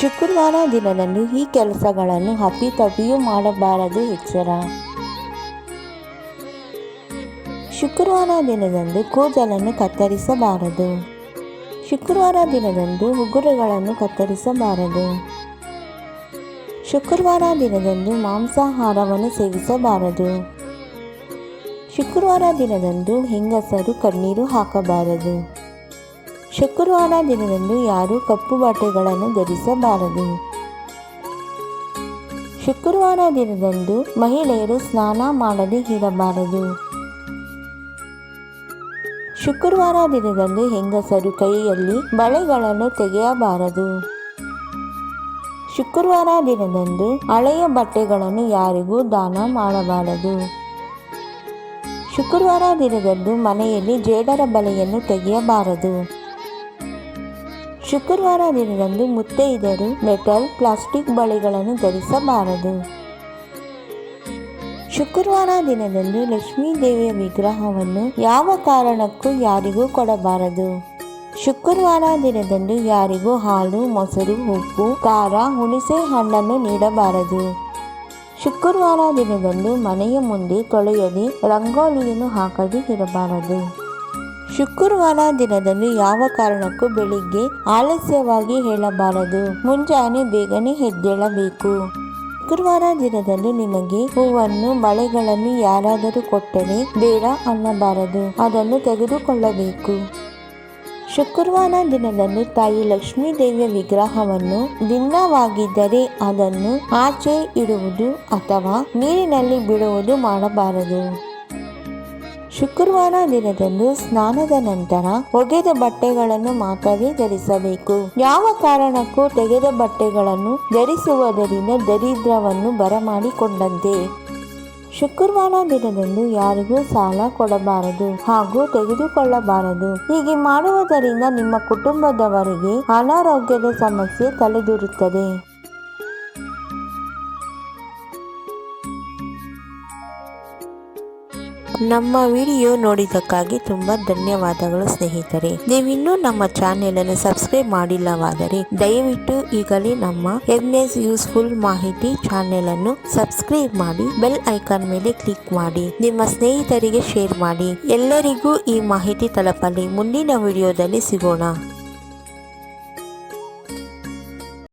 ಶುಕ್ರವಾರ ದಿನದಂದು ಈ ಕೆಲಸಗಳನ್ನು ಅಪ್ಪಿತಪ್ಪಿಯೂ ಮಾಡಬಾರದು. ಎಚ್ಚರ. ಶುಕ್ರವಾರ ದಿನದಂದು ಕೂದಲನ್ನು ಕತ್ತರಿಸಬಾರದು. ಶುಕ್ರವಾರ ದಿನದಂದು ಉಗುರುಗಳನ್ನು ಕತ್ತರಿಸಬಾರದು. ಶುಕ್ರವಾರ ದಿನದಂದು ಮಾಂಸಾಹಾರವನ್ನು ಸೇವಿಸಬಾರದು. ಶುಕ್ರವಾರ ದಿನದಂದು ಹೆಂಗಸರು ಕಣ್ಣೀರು ಹಾಕಬಾರದು. ಶುಕ್ರವಾರ ದಿನದಂದು ಯಾರೂ ಕಪ್ಪು ಬಟ್ಟೆಗಳನ್ನು ಧರಿಸಬಾರದು. ಶುಕ್ರವಾರ ದಿನದಂದು ಮಹಿಳೆಯರು ಸ್ನಾನ ಮಾಡದೆ ಇರಬಾರದು. ಶುಕ್ರವಾರ ದಿನದಂದು ಹೆಂಗಸರು ಕೈಯಲ್ಲಿ ಬಳೆಗಳನ್ನು ತೆಗೆಯಬಾರದು. ಶುಕ್ರವಾರ ದಿನದಂದು ಹಳೆಯ ಬಟ್ಟೆಗಳನ್ನು ಯಾರಿಗೂ ದಾನ ಮಾಡಬಾರದು. ಶುಕ್ರವಾರ ದಿನದಂದು ಮನೆಯಲ್ಲಿ ಜೇಡರ ಬಲೆಯನ್ನು ತೆಗೆಯಬಾರದು. ಶುಕ್ರವಾರ ದಿನದಂದು ಮುತ್ತೈದೆಯರು ಮೆಟಲ್, ಪ್ಲಾಸ್ಟಿಕ್ ಬಳೆಗಳನ್ನು ಧರಿಸಬಾರದು. ಶುಕ್ರವಾರ ದಿನದಂದು ಲಕ್ಷ್ಮೀ ದೇವಿಯ ವಿಗ್ರಹವನ್ನು ಯಾವ ಕಾರಣಕ್ಕೂ ಯಾರಿಗೂ ಕೊಡಬಾರದು. ಶುಕ್ರವಾರ ದಿನದಂದು ಯಾರಿಗೂ ಹಾಲು, ಮೊಸರು, ಉಪ್ಪು, ಖಾರ, ಹುಣಸೆ ಹಣ್ಣನ್ನು ನೀಡಬಾರದು. ಶುಕ್ರವಾರ ದಿನದಂದು ಮನೆಯ ಮುಂದೆ ತೊಳೆಯದೆ ರಂಗೋಲಿಯನ್ನು ಹಾಕದೆ ಇರಬಾರದು. ಶುಕ್ರವಾರ ದಿನದಂದು ಯಾವ ಕಾರಣಕ್ಕೂ ಬೆಳಿಗ್ಗೆ ಆಲಸ್ಯವಾಗಿ ಹೇಳಬಾರದು. ಮುಂಜಾನೆ ಬೇಗನೆ ಎದ್ದೇಳಬೇಕು. ಶುಕ್ರವಾರ ದಿನದಂದು ನಿಮಗೆ ಹೂವನ್ನು, ಬಳೆಗಳನ್ನು ಯಾರಾದರೂ ಕೊಟ್ಟರೆ ಬೇಡ ಅನ್ನಬಾರದು, ಅದನ್ನು ತೆಗೆದುಕೊಳ್ಳಬೇಕು. ಶುಕ್ರವಾರ ದಿನದಂದು ತಾಯಿ ಲಕ್ಷ್ಮೀ ದೇವಿಯ ವಿಗ್ರಹವನ್ನು ಭಿನ್ನವಾಗಿದ್ದರೆ ಅದನ್ನು ಆಚೆ ಇಡುವುದು ಅಥವಾ ನೀರಿನಲ್ಲಿ ಬಿಡುವುದು ಮಾಡಬಾರದು. ಶುಕ್ರವಾರ ದಿನದಂದು ಸ್ನಾನದ ನಂತರ ಒಗೆದ ಬಟ್ಟೆಗಳನ್ನು ಮಾತ್ರವೇ ಧರಿಸಬೇಕು. ಯಾವ ಕಾರಣಕ್ಕೂ ತೆಗೆದ ಬಟ್ಟೆಗಳನ್ನು ಧರಿಸುವುದರಿಂದ ದರಿದ್ರವನ್ನು ಬರಮಾಡಿಕೊಂಡಂತೆ. ಶುಕ್ರವಾರ ದಿನದಂದು ಯಾರಿಗೂ ಸಾಲ ಕೊಡಬಾರದು ಹಾಗೂ ತೆಗೆದುಕೊಳ್ಳಬಾರದು. ಹೀಗೆ ಮಾಡುವುದರಿಂದ ನಿಮ್ಮ ಕುಟುಂಬದವರಿಗೆ ಅನಾರೋಗ್ಯದ ಸಮಸ್ಯೆ ತಲೆದೂರುತ್ತದೆ. ನಮ್ಮ ವಿಡಿಯೋ ನೋಡಿದ್ದಕ್ಕಾಗಿ ತುಂಬ ಧನ್ಯವಾದಗಳು ಸ್ನೇಹಿತರೆ. ನೀವಿನ್ನೂ ನಮ್ಮ ಚಾನೆಲ್ ಅನ್ನು ಸಬ್ಸ್ಕ್ರೈಬ್ ಮಾಡಿಲ್ಲವಾದರೆ ದಯವಿಟ್ಟು ಈಗಲೇ ನಮ್ಮ ಎಮ್ಎಸ್ ಯೂಸ್ಫುಲ್ ಮಾಹಿತಿ ಚಾನೆಲ್ ಅನ್ನು ಸಬ್ಸ್ಕ್ರೈಬ್ ಮಾಡಿ, ಬೆಲ್ ಐಕಾನ್ ಮೇಲೆ ಕ್ಲಿಕ್ ಮಾಡಿ, ನಿಮ್ಮ ಸ್ನೇಹಿತರಿಗೆ ಶೇರ್ ಮಾಡಿ. ಎಲ್ಲರಿಗೂ ಈ ಮಾಹಿತಿ ತಲುಪಲಿ. ಮುಂದಿನ ವಿಡಿಯೋದಲ್ಲಿ ಸಿಗೋಣ.